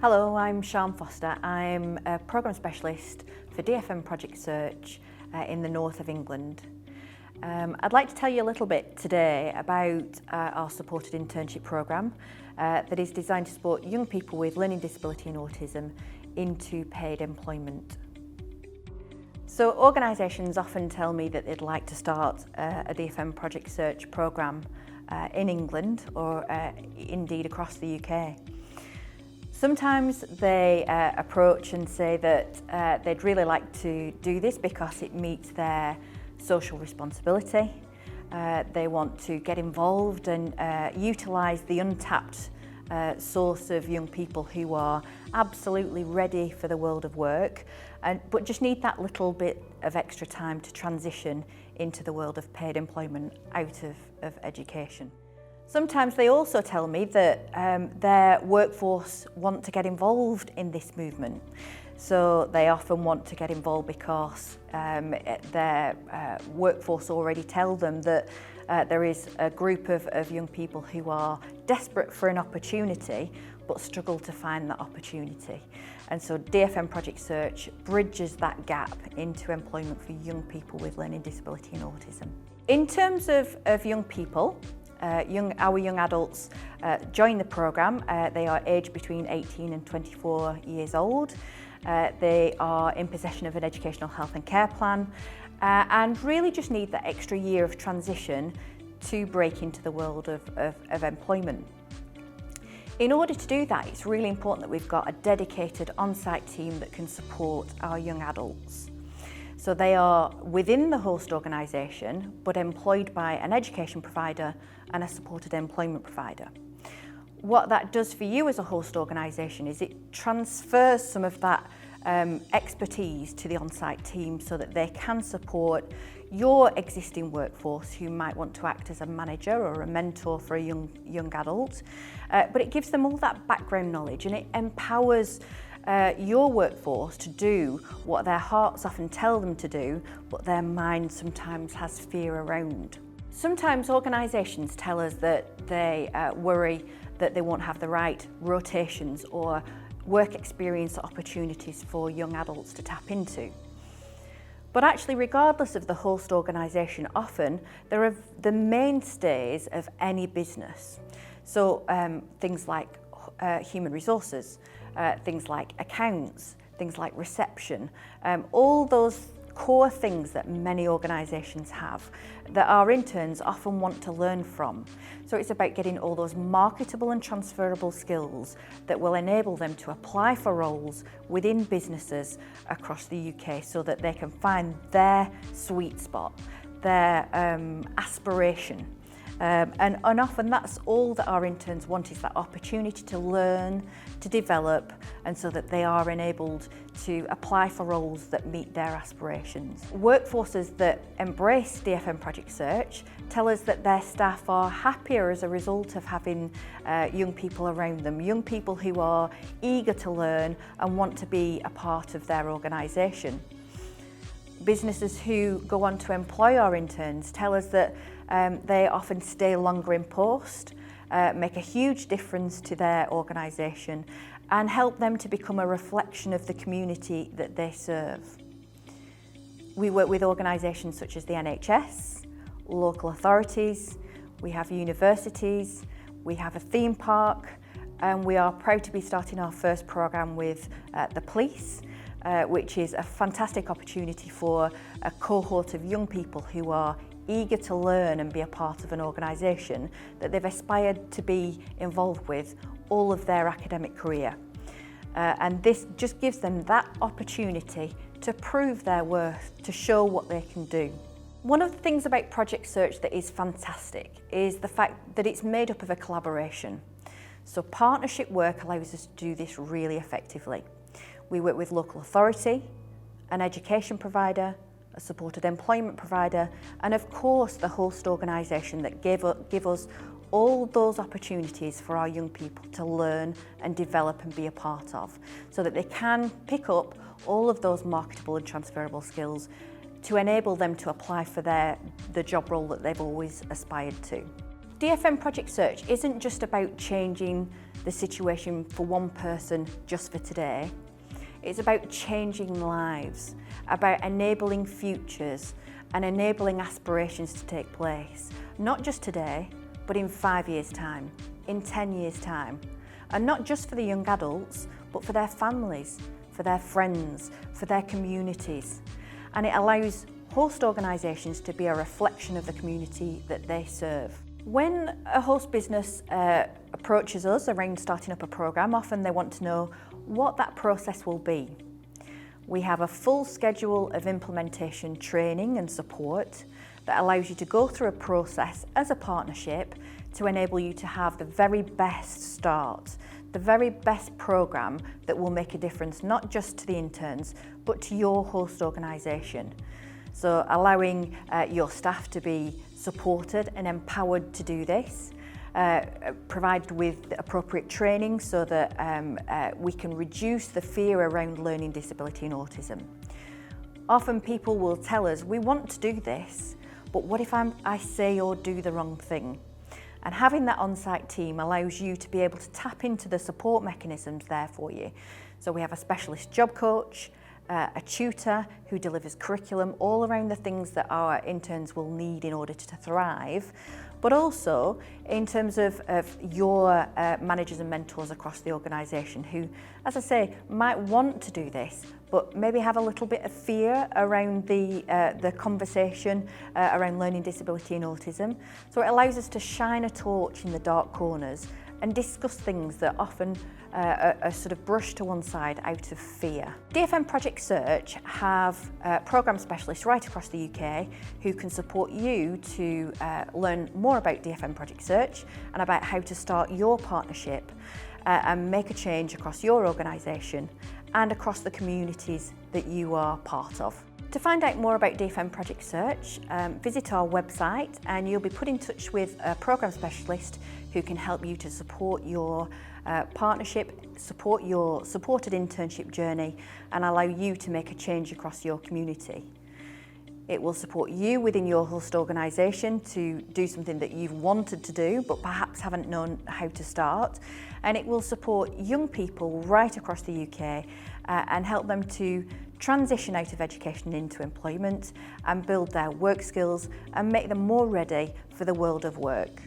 Hello, I'm Sian Foster. I'm a Programme Specialist for DFN Project SEARCH in the north of England. I'd like to tell you a little bit today about our supported internship programme that is designed to support young people with learning disability and autism into paid employment. So organisations often tell me that they'd like to start a DFN Project SEARCH programme in England or indeed across the UK. Sometimes they approach and say that they'd really like to do this because it meets their social responsibility. They want to get involved and utilise the untapped source of young people who are absolutely ready for the world of work, but just need that little bit of extra time to transition into the world of paid employment out of education. Sometimes they also tell me that their workforce want to get involved in this movement. So they often want to get involved because their workforce already tell them that there is a group of young people who are desperate for an opportunity but struggle to find that opportunity. And so DFN Project SEARCH bridges that gap into employment for young people with learning disability and autism. In terms of young people, our young adults join the programme. They are aged between 18 and 24 years old. They are in possession of an educational health and care plan and really just need that extra year of transition to break into the world of employment. In order to do that, it's really important that we've got a dedicated on-site team that can support our young adults. So they are within the host organisation, but employed by an education provider and a supported employment provider. What that does for you as a host organisation is it transfers some of that expertise to the on-site team so that they can support your existing workforce who might want to act as a manager or a mentor for a young adult. But it gives them all that background knowledge and it empowers your workforce to do what their hearts often tell them to do, but their mind sometimes has fear around. Sometimes organisations tell us that they worry that they won't have the right rotations or work experience opportunities for young adults to tap into. But actually, regardless of the host organisation, often there are the mainstays of any business. So things like human resources, things like accounts, things like reception, all those core things that many organisations have that our interns often want to learn from. So it's about getting all those marketable and transferable skills that will enable them to apply for roles within businesses across the UK so that they can find their sweet spot, their aspiration. And often that's all that our interns want, is that opportunity to learn, to develop, and so that they are enabled to apply for roles that meet their aspirations. Workforces that embrace DFN Project SEARCH tell us that their staff are happier as a result of having young people around them, young people who are eager to learn and want to be a part of their organisation. Businesses who go on to employ our interns tell us that they often stay longer in post, make a huge difference to their organisation and help them to become a reflection of the community that they serve. We work with organisations such as the NHS, local authorities, we have universities, we have a theme park, and we are proud to be starting our first programme with the police, which is a fantastic opportunity for a cohort of young people who are eager to learn and be a part of an organisation that they've aspired to be involved with all of their academic career. And this just gives them that opportunity to prove their worth, to show what they can do. One of the things about Project SEARCH that is fantastic is the fact that it's made up of a collaboration. So partnership work allows us to do this really effectively. We work with local authority, an education provider, a supported employment provider, and of course the host organisation that give us all those opportunities for our young people to learn and develop and be a part of, so that they can pick up all of those marketable and transferable skills to enable them to apply for the job role that they've always aspired to. DFN Project SEARCH isn't just about changing the situation for one person just for today. It's about changing lives, about enabling futures and enabling aspirations to take place, not just today, but in 5 years' time, in 10 years' time. And not just for the young adults, but for their families, for their friends, for their communities. And it allows host organisations to be a reflection of the community that they serve. When a host business approaches us around starting up a programme, often they want to know what that process will be. We have a full schedule of implementation training and support that allows you to go through a process as a partnership to enable you to have the very best start, the very best programme that will make a difference not just to the interns but to your host organisation. So allowing your staff to be supported and empowered to do this, provided with the appropriate training so that we can reduce the fear around learning disability and autism. Often people will tell us, we want to do this, but what if I say or do the wrong thing? And having that on-site team allows you to be able to tap into the support mechanisms there for you. So we have a specialist job coach, a tutor who delivers curriculum all around the things that our interns will need in order to thrive, but also in terms of your managers and mentors across the organisation who, as I say, might want to do this, but maybe have a little bit of fear around the conversation around learning disability and autism. So it allows us to shine a torch in the dark corners and discuss things that often are sort of brushed to one side out of fear. DFN Project SEARCH have programme specialists right across the UK who can support you to learn more about DFN Project SEARCH and about how to start your partnership and make a change across your organisation and across the communities that you are part of. To find out more about DFN Project SEARCH, visit our website and you'll be put in touch with a programme specialist who can help you to support your partnership, support your supported internship journey and allow you to make a change across your community. It will support you within your host organisation to do something that you've wanted to do but perhaps haven't known how to start, and it will support young people right across the UK and help them to transition out of education into employment and build their work skills and make them more ready for the world of work.